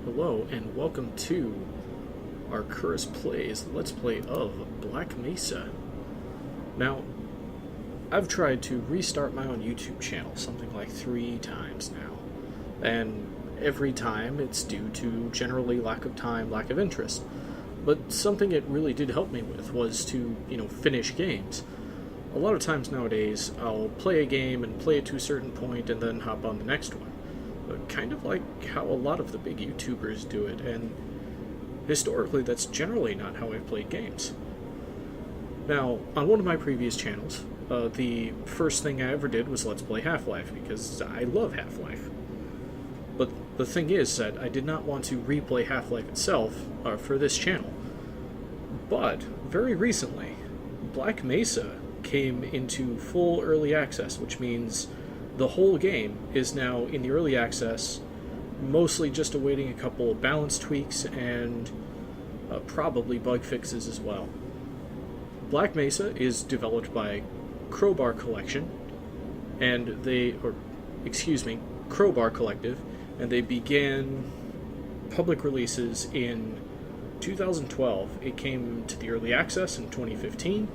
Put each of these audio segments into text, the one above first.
Hello and welcome to our Curse Plays Let's Play of Black Mesa. Now, I've tried to restart my own YouTube channel something like 3 times now, and every time it's due to generally lack of time, lack of interest. But something it really did help me with was to, finish games. A lot of times nowadays, I'll play a game and play it to a certain point and then hop on the next one. Kind of like how a lot of the big YouTubers do it, and historically that's generally not how I've played games. Now, on one of my previous channels, the first thing I ever did was Let's Play Half-Life, because I love Half-Life. But the thing is that I did not want to replay Half-Life itself for this channel. But, very recently, Black Mesa came into full early access, which means the whole game is now in the early access, mostly just awaiting a couple of balance tweaks and probably bug fixes as well. Black Mesa is developed by Crowbar Collection, Crowbar Collective, and they began public releases in 2012. It came to the early access in 2015,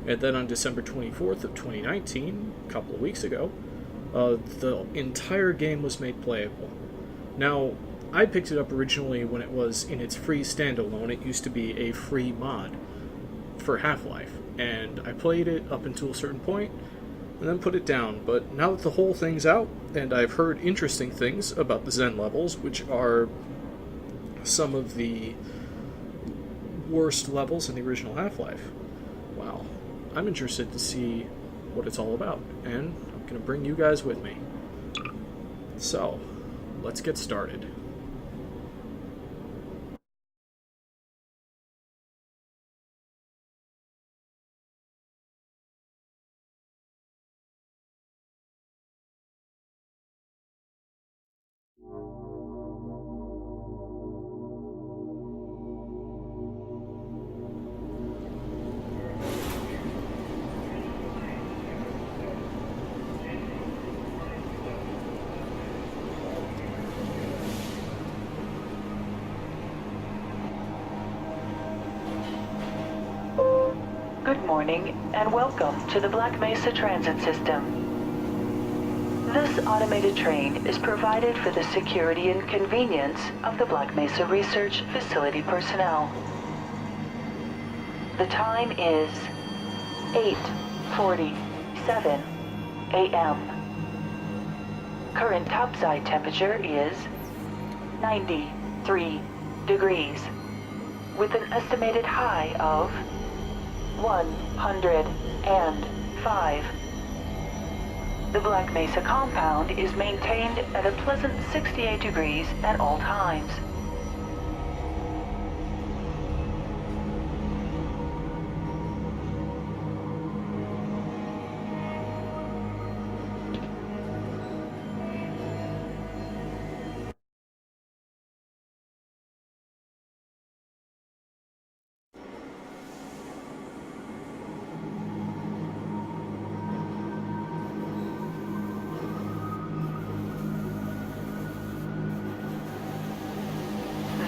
and then on December 24th of 2019, a couple of weeks ago, the entire game was made playable. Now, I picked it up originally when it was in its free standalone. It used to be a free mod for Half-Life, and I played it up until a certain point, and then put it down. But now that the whole thing's out, and I've heard interesting things about the Zen levels, which are some of the worst levels in the original Half-Life, wow, I'm interested to see what it's all about, and I'm going to bring you guys with me. So, let's get started. Good morning and welcome to the Black Mesa Transit System. This automated train is provided for the security and convenience of the Black Mesa Research Facility personnel. The time is 8:47 a.m. Current topside temperature is 93 degrees, with an estimated high of 105. The Black Mesa compound is maintained at a pleasant 68 degrees at all times.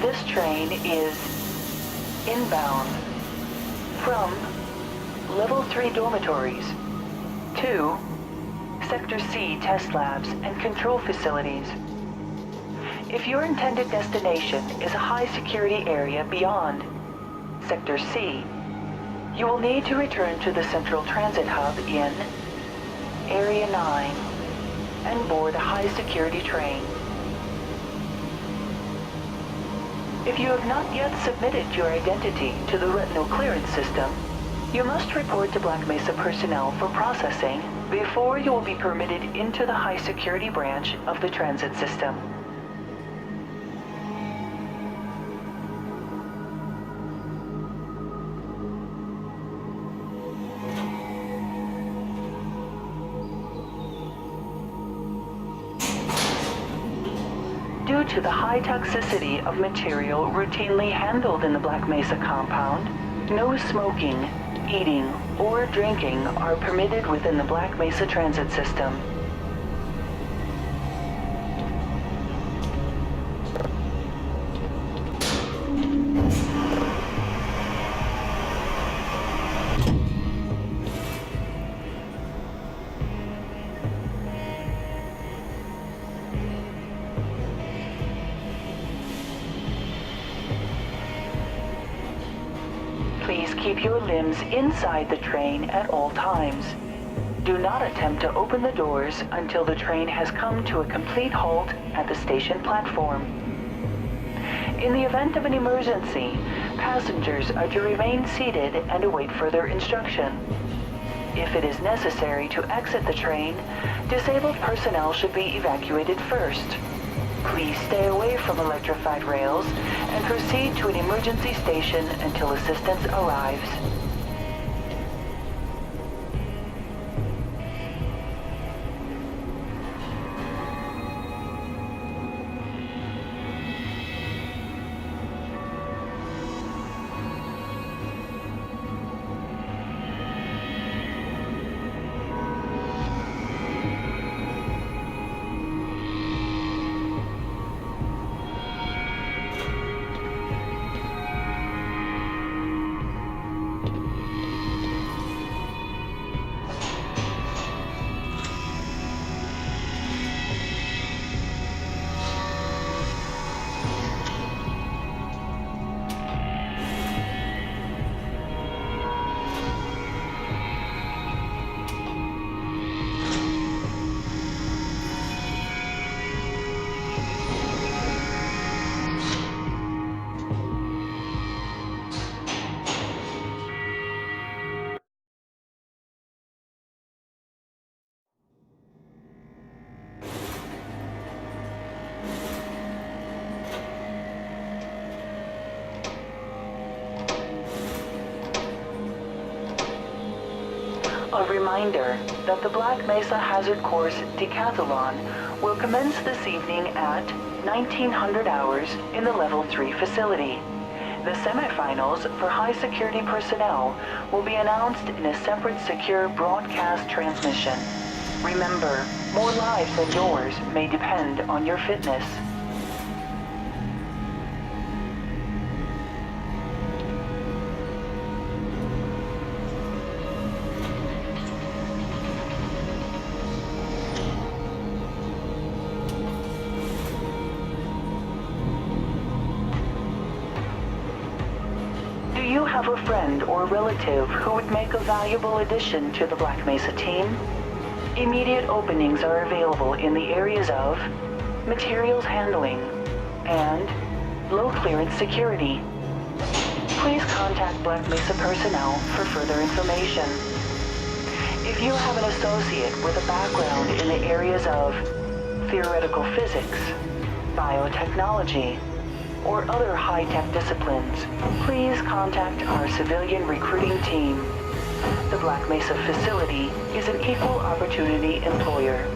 This train is inbound from Level 3 dormitories to Sector C test labs and control facilities. If your intended destination is a high-security area beyond Sector C, you will need to return to the Central Transit Hub in Area 9 and board a high-security train. If you have not yet submitted your identity to the retinal clearance system, you must report to Black Mesa personnel for processing before you will be permitted into the high security branch of the transit system. Due to the high toxicity of material routinely handled in the Black Mesa compound, no smoking, eating, or drinking are permitted within the Black Mesa transit system. Please keep your limbs inside the train at all times. Do not attempt to open the doors until the train has come to a complete halt at the station platform. In the event of an emergency, passengers are to remain seated and await further instruction. If it is necessary to exit the train, disabled personnel should be evacuated first. Please stay away from electrified rails and proceed to an emergency station until assistance arrives. A reminder that the Black Mesa Hazard Course Decathlon will commence this evening at 1900 hours in the Level 3 facility. The semifinals for high-security personnel will be announced in a separate secure broadcast transmission. Remember, more lives than yours may depend on your fitness. Do you have a friend or relative who would make a valuable addition to the Black Mesa team? Immediate openings are available in the areas of materials handling and low clearance security. Please contact Black Mesa personnel for further information. If you have an associate with a background in the areas of theoretical physics, biotechnology, or other high-tech disciplines, please contact our civilian recruiting team. The Black Mesa facility is an equal opportunity employer.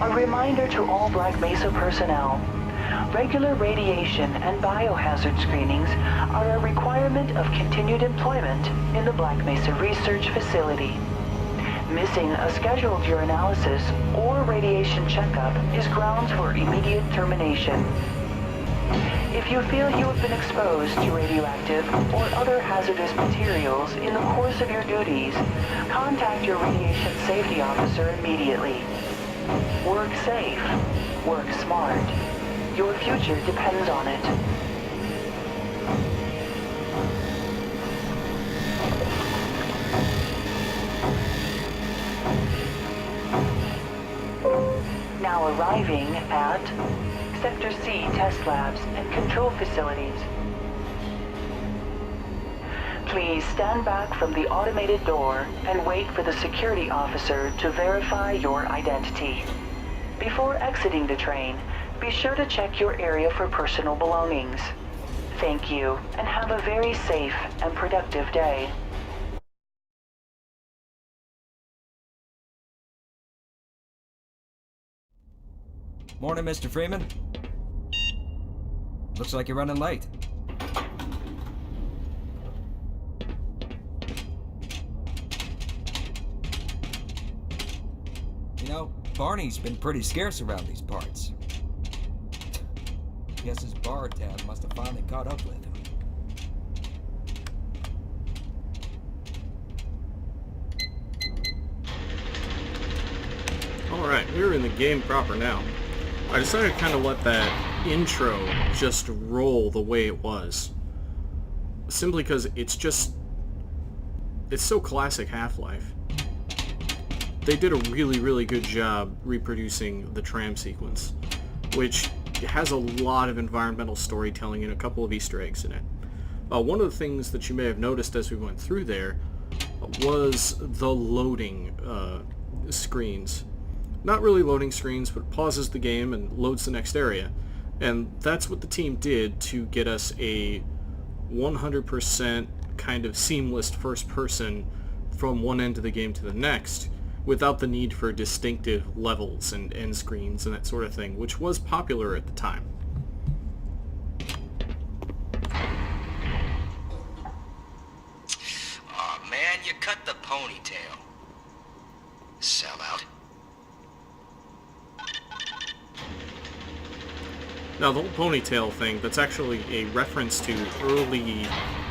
A reminder to all Black Mesa personnel, regular radiation and biohazard screenings are a requirement of continued employment in the Black Mesa Research Facility. Missing a scheduled urinalysis or radiation checkup is grounds for immediate termination. If you feel you have been exposed to radioactive or other hazardous materials in the course of your duties, contact your radiation safety officer immediately. Work safe. Work smart. Your future depends on it. Now arriving at Sector C test labs and control facilities. Please stand back from the automated door and wait for the security officer to verify your identity. Before exiting the train, be sure to check your area for personal belongings. Thank you, and have a very safe and productive day. Morning, Mr. Freeman. Looks like you're running late. Barney's been pretty scarce around these parts. Guess his bar tab must have finally caught up with him. Alright, we're in the game proper now. I decided to kind of let that intro just roll the way it was. Simply because it's so classic Half-Life. They did a really, really good job reproducing the tram sequence, which has a lot of environmental storytelling and a couple of Easter eggs in it. One of the things that you may have noticed as we went through there was the loading screens. Not really loading screens, but pauses the game and loads the next area. And that's what the team did to get us a 100% kind of seamless first person from one end of the game to the next, without the need for distinctive levels and end screens and that sort of thing, which was popular at the time. Aw, man, you cut the ponytail. Sellout. Now, the whole ponytail thing, that's actually a reference to early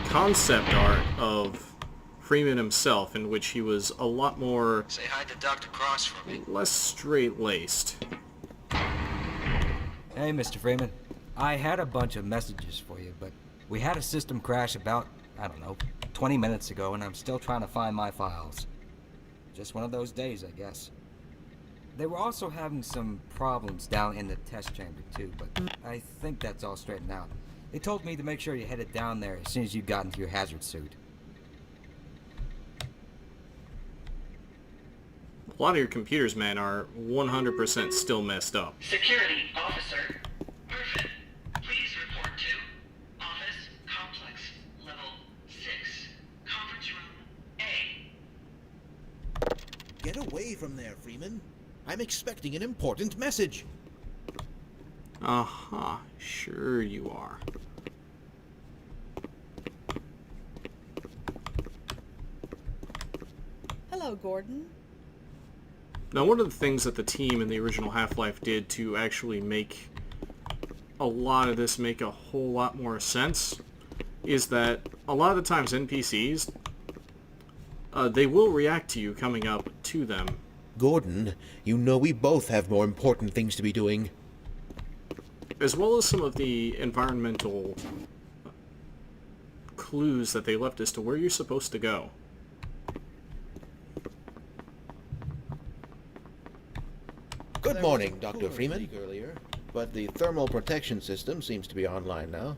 concept art of Freeman himself, in which he was a lot more... Say hi to Dr. Cross for me. less straight-laced. Hey, Mr. Freeman. I had a bunch of messages for you, but we had a system crash about, I don't know, 20 minutes ago, and I'm still trying to find my files. Just one of those days, I guess. They were also having some problems down in the test chamber, too, but I think that's all straightened out. They told me to make sure you headed down there as soon as you got into your hazard suit. A lot of your computers, man, are 100% still messed up. Security officer. Perfect. Please report to office complex level 6. Conference room A. Get away from there, Freeman. I'm expecting an important message. Uh-huh. Sure you are. Hello, Gordon. Now, one of the things that the team in the original Half-Life did to actually make a lot of this make a whole lot more sense is that a lot of the times NPCs, they will react to you coming up to them. Gordon, you know we both have more important things to be doing. As well as some of the environmental clues that they left as to where you're supposed to go. Good morning, Dr. Freeman. Earlier, but the thermal protection system seems to be online now.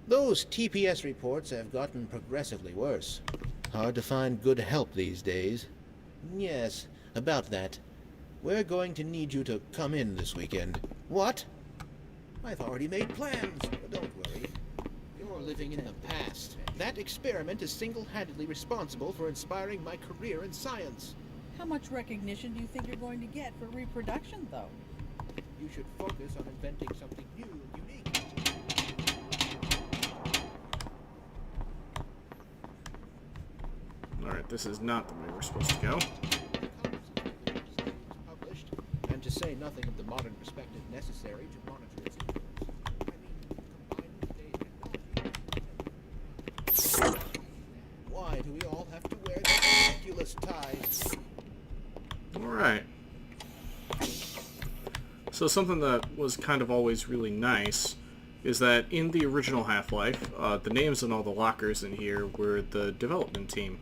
Those TPS reports have gotten progressively worse. Hard to find good help these days. Yes, about that. We're going to need you to come in this weekend. What? I've already made plans. But don't worry. You're living in the past. That experiment is single-handedly responsible for inspiring my career in science. How much recognition do you think you're going to get for reproduction, though? You should focus on inventing something new and unique. Alright, this is not the way we're supposed to go. Published, and to say nothing of the modern perspective necessary to monitor its influence. Why do we all have to wear these ridiculous ties? Alright. So something that was kind of always really nice is that in the original Half-Life, the names on all the lockers in here were the development team.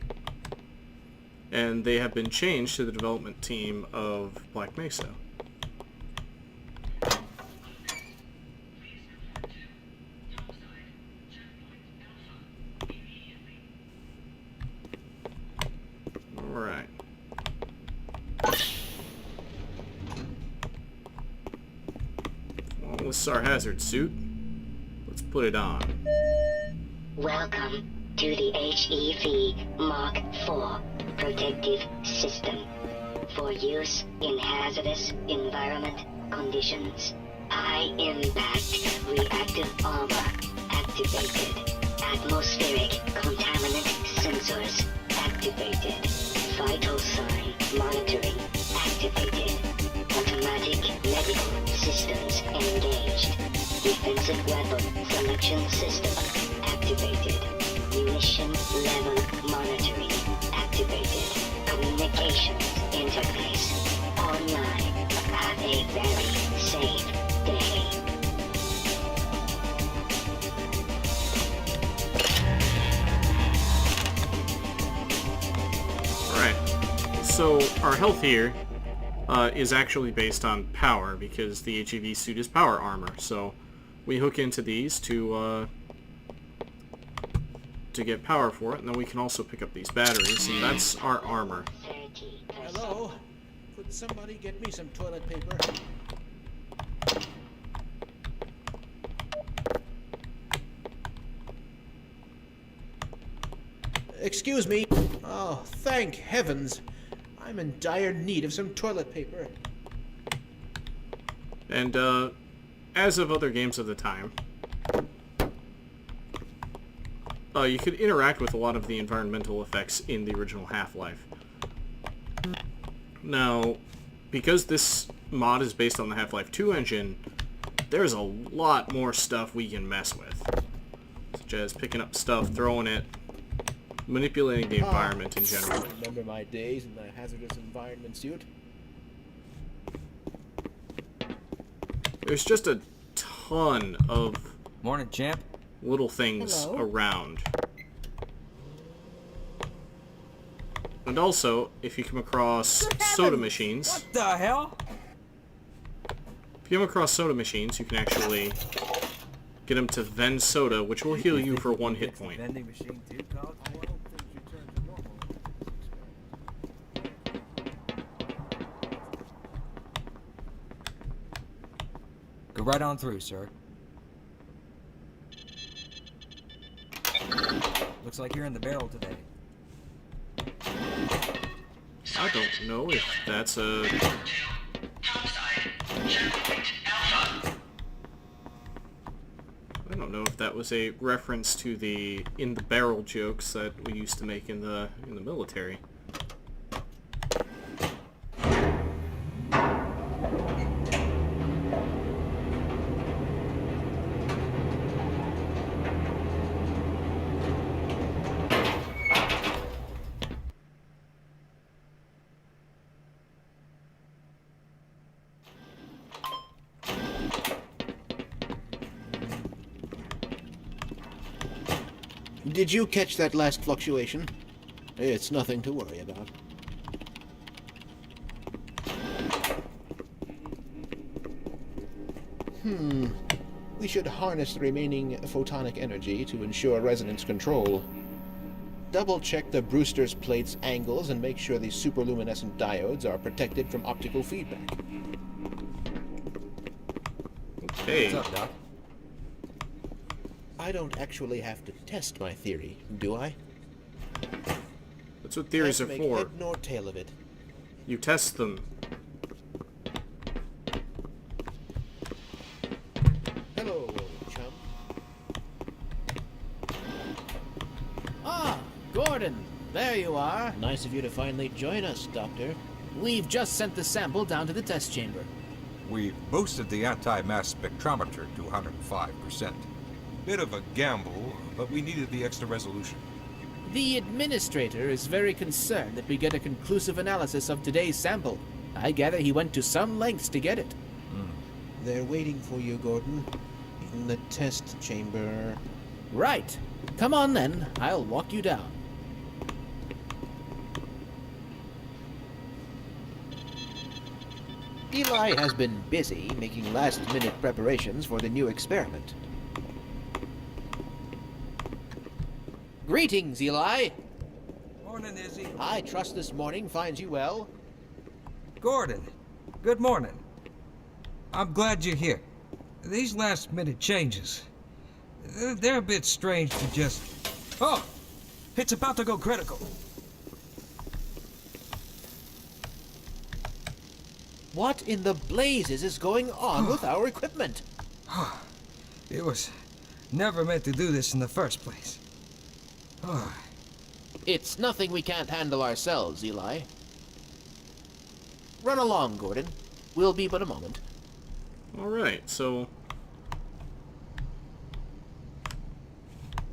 And they have been changed to the development team of Black Mesa. Alright. Well, this is our hazard suit. Let's put it on. Welcome to the HEV Mark IV protective system for use in hazardous environment conditions. High impact reactive armor activated. Atmospheric contaminant sensors activated. Vital sign monitoring activated. systems engaged. Defensive weapon selection system activated. Munition level monitoring activated. Communications interface online. Have a very safe day. Alright, so our health here is actually based on power, because the HEV suit is power armor, so we hook into these to get power for it, and then we can also pick up these batteries, and that's our armor. Hello? Could somebody get me some toilet paper? Excuse me. Oh, thank heavens. I'm in dire need of some toilet paper. And, as of other games of the time, you could interact with a lot of the environmental effects in the original Half-Life. Now, because this mod is based on the Half-Life 2 engine, there's a lot more stuff we can mess with. Such as picking up stuff, throwing it, manipulating the environment in general. Remember my days in the hazardous environment suit? There's just a ton of Morning, champ. little things Hello? around. And also, if you come across soda machines, What the hell? if you come across soda machines, you can actually get them to vend soda, which will heal you for 1 hit point. Vending machine too, Cog? Go right on through, sir. Looks like you're in the barrel today. I don't know if that's a... I don't know if that was a reference to the in the barrel jokes that we used to make in the military. Did you catch that last fluctuation? It's nothing to worry about. We should harness the remaining photonic energy to ensure resonance control. Double-check the Brewster's plate's angles and make sure the superluminescent diodes are protected from optical feedback. Hey, What's up, Doc? I don't actually have to test my theory, do I? that's what theories Can't are make for. head nor tail of it. You test them. Hello, old chum. Ah, Gordon, there you are. Nice of you to finally join us, Doctor. We've just sent the sample down to the test chamber. We boosted the anti-mass spectrometer to 105%. Bit of a gamble, but we needed the extra resolution. The administrator is very concerned that we get a conclusive analysis of today's sample. I gather he went to some lengths to get it. They're waiting for you, Gordon. In the test chamber. Right. Come on then, I'll walk you down. Eli has been busy making last-minute preparations for the new experiment. Greetings, Eli. Morning, Izzy. I trust this morning finds you well. Gordon, good morning. I'm glad you're here. These last-minute changes, they're a bit strange to just... Oh! It's about to go critical. What in the blazes is going on with our equipment? It was never meant to do this in the first place. It's nothing we can't handle ourselves, Eli. Run along, Gordon. We'll be but a moment. Alright, so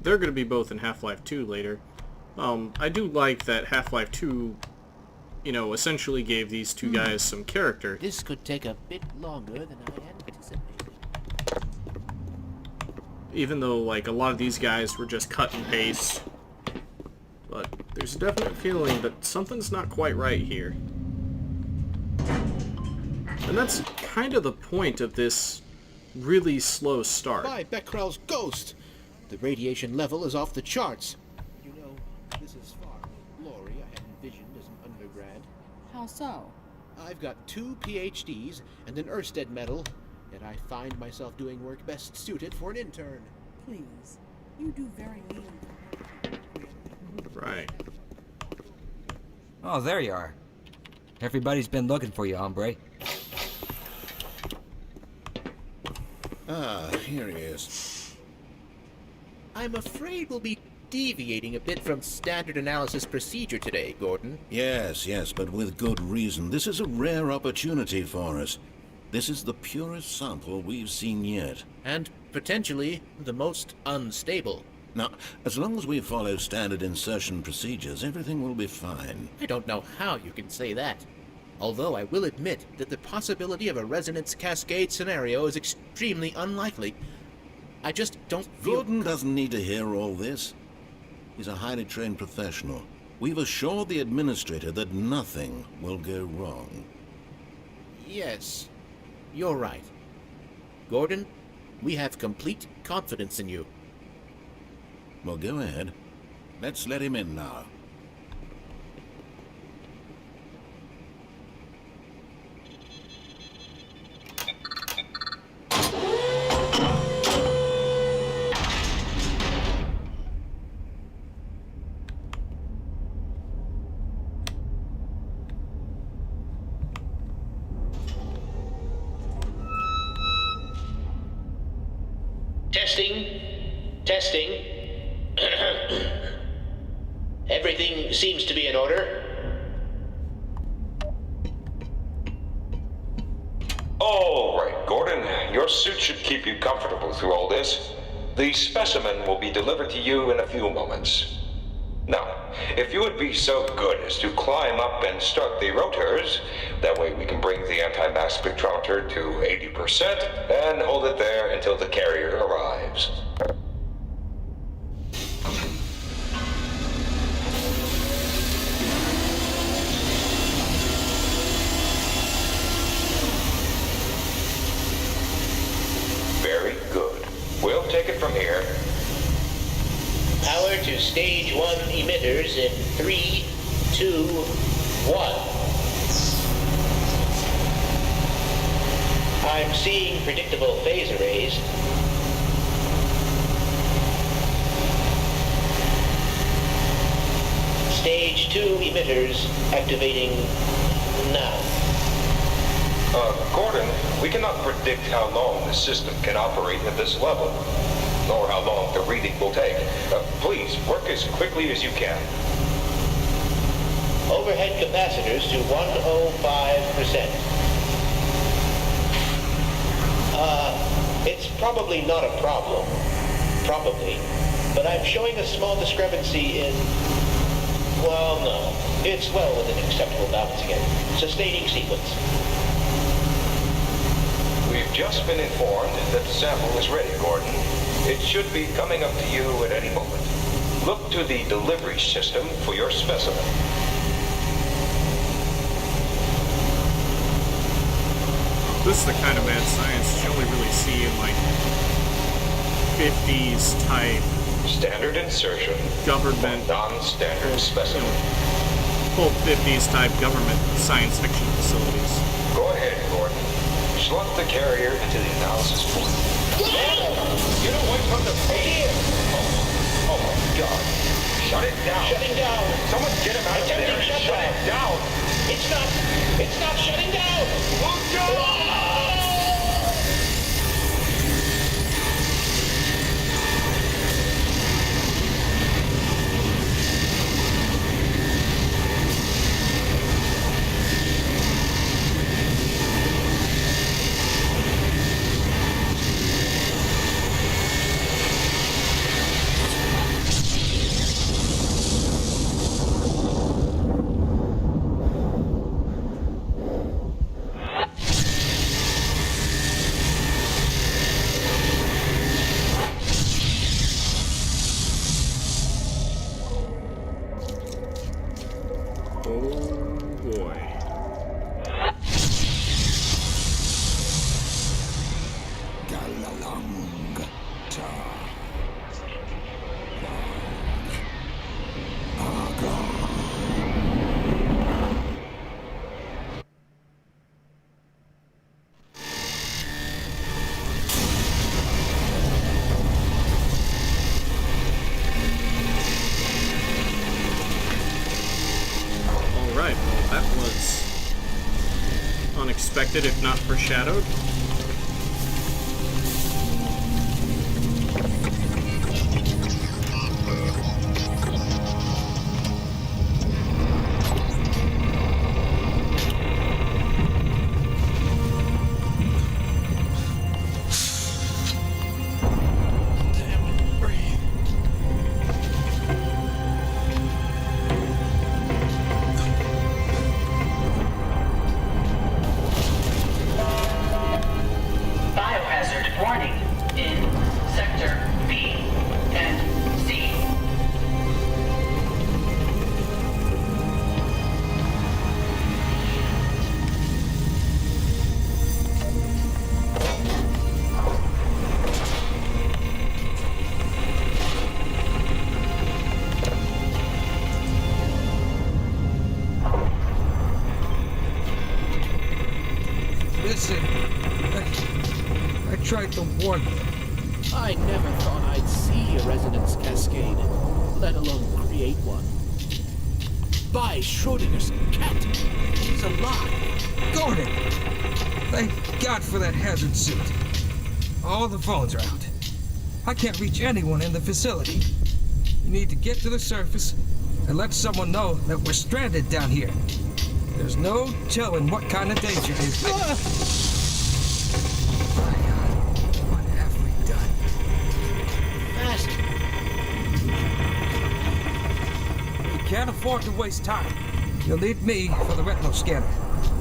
they're going to be both in Half-Life 2 later. I do like that Half-Life 2, you know, essentially gave these two guys some character. This could take a bit longer than I anticipated. Even though, like, a lot of these guys were just cut and paste. But there's a definite feeling that something's not quite right here. And that's kind of the point of this really slow start. By Becquerel's ghost! The radiation level is off the charts. You know, this is far from the glory I had envisioned as an undergrad. How so? I've got 2 PhDs and an Ørsted medal, yet I find myself doing work best suited for an intern. Please. You do very little. Right. Oh, there you are. Everybody's been looking for you, hombre. Ah, here he is. I'm afraid we'll be deviating a bit from standard analysis procedure today, Gordon. Yes, but with good reason. This is a rare opportunity for us. This is the purest sample we've seen yet. And potentially the most unstable. Now, as long as we follow standard insertion procedures, everything will be fine. I don't know how you can say that. Although I will admit that the possibility of a resonance cascade scenario is extremely unlikely. I just don't feel... Gordon doesn't need to hear all this. He's a highly trained professional. We've assured the administrator that nothing will go wrong. Yes, you're right. Gordon, we have complete confidence in you. Well, go ahead. Let's let him in now. Testing. Everything seems to be in order. All right, Gordon. Your suit should keep you comfortable through all this. The specimen will be delivered to you in a few moments. Now, if you would be so good as to climb up and start the rotors, that way we can bring the anti-mass spectrometer to 80% and hold it there until the carrier arrives. Very good. We'll take it from here. Power to stage 1 emitters in 3, 2, 1. I'm seeing predictable phase arrays. Stage 2 emitters activating now. Gordon, we cannot predict how long the system can operate at this level, nor how long the reading will take. Please, work as quickly as you can. Overhead capacitors to 105%. It's probably not a problem. Probably. But I'm showing a small discrepancy in... Well, no. It's well within acceptable bounds again. Sustaining sequence. We've just been informed that the sample is ready, Gordon. It should be coming up to you at any moment. Look to the delivery system for your specimen. This is the kind of mad science you only really see in, like, 50s type Standard insertion. government, Non-standard specimen. full 50s type government science fiction facilities. Go ahead, Gordon. Slot the carrier into the analysis port. Get away from the page! Oh my God. Shut it down. Shutting down. Someone get him out of there. Attempting Shut shutdown. it down. It's not shutting down! Look out! expected, if not foreshadowed. Biohazard warning in sector B and C. Listen, I tried to warn you. I never thought I'd see a resonance cascade, let alone create one. By Schrodinger's cat, he's alive. Gordon! Thank God for that hazard suit. All the phones are out. I can't reach anyone in the facility. You need to get to the surface and let someone know that we're stranded down here. There's no telling what kind of danger it is. My God, what have we done? Fast. We can't afford to waste time. You'll need me for the retinal scanner.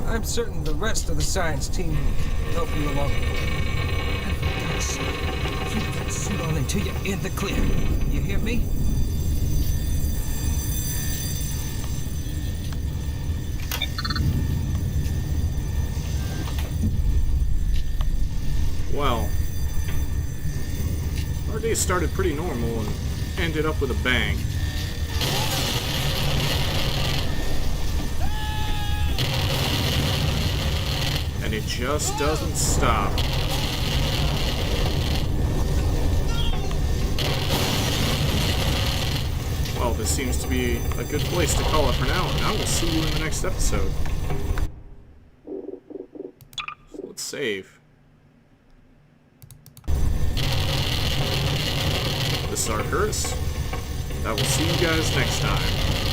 I'm certain the rest of the science team will help you along the way. And for God's sake, keep that suit on until you're in the clear. You hear me? Well, our day started pretty normal and ended up with a bang. And it just doesn't stop. Well, this seems to be a good place to call it for now, and I will see you in the next episode. So let's save. This is Arcturus. I will see you guys next time.